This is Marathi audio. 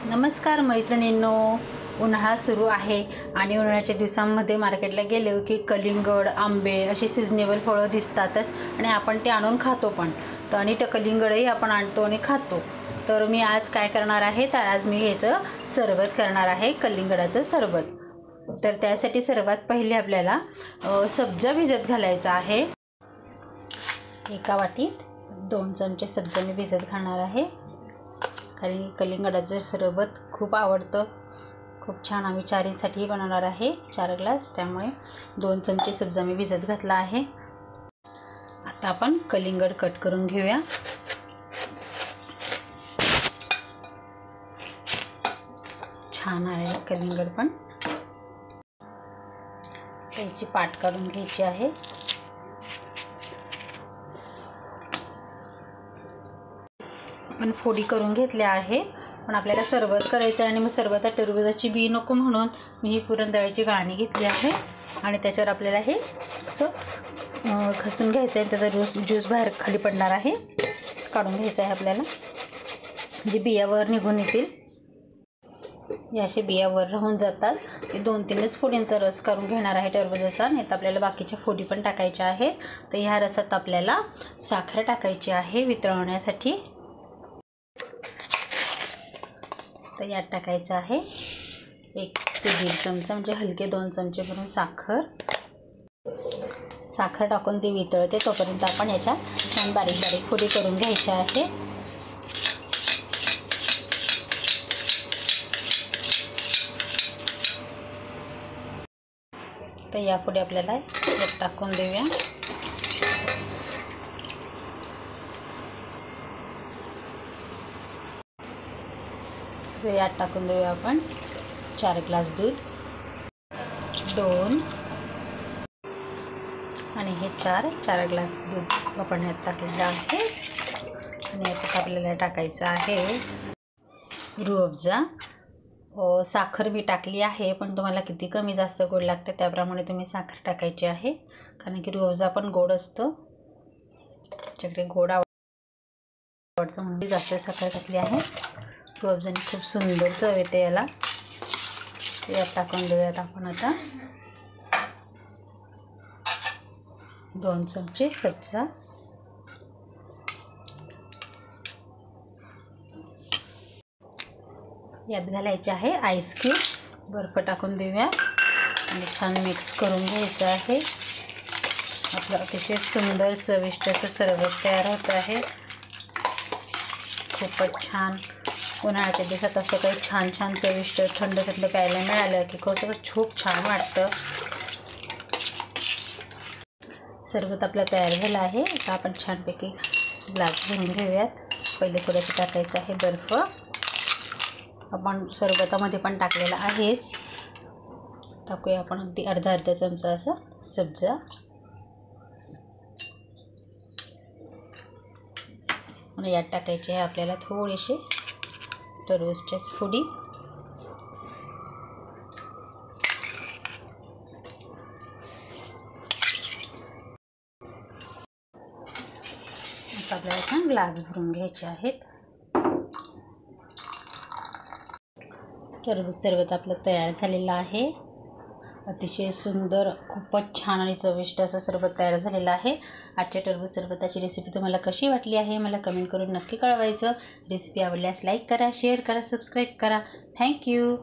नमस्कार मैत्रिणींनो, उन्हाळा सुरू आहे आणि उन्हाळ्याच्या दिवसांमध्ये मार्केटला गेलो की कलिंगड, आंबे अशी सिजनेबल फळं दिसतातच आणि आपण ते आणून खातो पण. तर आणि ते कलिंगडही आपण आणतो आणि खातो. तर मी आज काय करणार आहे, तर आज मी ह्याचं सरबत करणार आहे, कलिंगडाचं सरबत. तर त्यासाठी सर्वात पहिले आपल्याला सब्जा भिजत घालायचा आहे. एका वाटीत 2 चमचे सब्जा मी भिजत घालणार आहे. खाली कलिंगडाचं सरबत खूप आवडतं, खूप छान. आम्ही 4 बनवणार आहे, 4 ग्लास, त्यामुळे 2 चमचे सब्जा मी भिजत घातला आहे. आता आपण कलिंगड कट करून घेऊया. छान आहे कलिंगड पण. त्याची पाट काढून घ्यायची आहे. आपण फोडी करून घेतल्या आहे, पण आपल्याला सरबत करायचं आणि मग सरबतात टरबुजाची बी नको म्हणून मी ही पुरणपोळीची गाळणी घेतली आहे आणि त्याच्यावर आपल्याला हे असं घासून घ्यायचं आहे. त्याचा ज्यूस बाहेर खाली पडणार आहे, काढून घ्यायचं आहे आपल्याला, म्हणजे बियावर निघून येतील. या असे बियावर राहून जातात. ते 2-3च फोडींचा रस करून घेणार आहे टरबुजाचा, नाही तर आपल्याला बाकीच्या फोडी पण टाकायच्या आहेत. तर ह्या रसात आपल्याला साखर टाकायची आहे वितळवण्यासाठी. तर यात टाकायचं आहे 1 ते 1.5 चमचा, म्हणजे हलके 2 चमचे भरून साखर टाकून ती वितळते तोपर्यंत आपण याच्या छान बारीक बारीक फोडी करून घ्यायच्या आहे. तर या फोडी आपल्याला यात टाकून देऊया. यात टाकून देऊया आपण 4 ग्लास दूध, 2 आणि हे 4 ग्लास दूध आपण यात टाकलेलं आहे. आणि यात आपल्याला टाकायचं आहे रूअफजा. साखर मी टाकली आहे, पण तुम्हाला किती कमी जास्त गोड लागते त्याप्रमाणे तुम्ही साखर टाकायची आहे, कारण की रूअफजा पण गोड असतं. त्याच्याकडे गोड आवडतं म्हणून जास्त साखर टाकली आहे. रूअफजाने खूप सुंदर चव येते याला. यात टाकून देऊयात आपण आता 2 चमचे सब्जा. यात घालायचे आहे आईस क्यूब्स. बर्फ टाकून देऊया आणि छान मिक्स करून घ्यायचं आहे. आपलं अतिशय सुंदर चविष्ट असं सरबत तयार होत आहे. खूपच छान. उन्हाळ्याच्या दिवसात असं काही छान छान चविष्ट थंड थंड प्यायला मिळालं की खूप छान वाटतं. सरबत आपलं तयार झालं आहे. आता आपण छानपैकी ग्लास घेऊन घेऊयात. पहिले थोडंसं टाकायचं आहे बर्फ. आपण सरबतामध्ये पण टाकलेला आहेच. टाकूया आपण अगदी अर्धा चमचा असं सब्जा. आणि यात टाकायचे आहे आपल्याला थोडेसे टरबूजच्या फोडी. आता आपल्याला छान ग्लास भरून घ्यायचे आहेत. टरबूज सरबत आपलं तयार झालेलं आहे. अतिशय सुंदर, खूपच छान आणि चविष्ट असं सरबत तयार झालेलं आहे. आजच्या टरबूज सरबताची रेसिपी तुम्हाला कशी वाटली आहे मला कमेंट करून नक्की कळवायचं. रेसिपी आवडल्यास लाईक करा, शेअर करा, सबस्क्राईब करा. थँक्यू.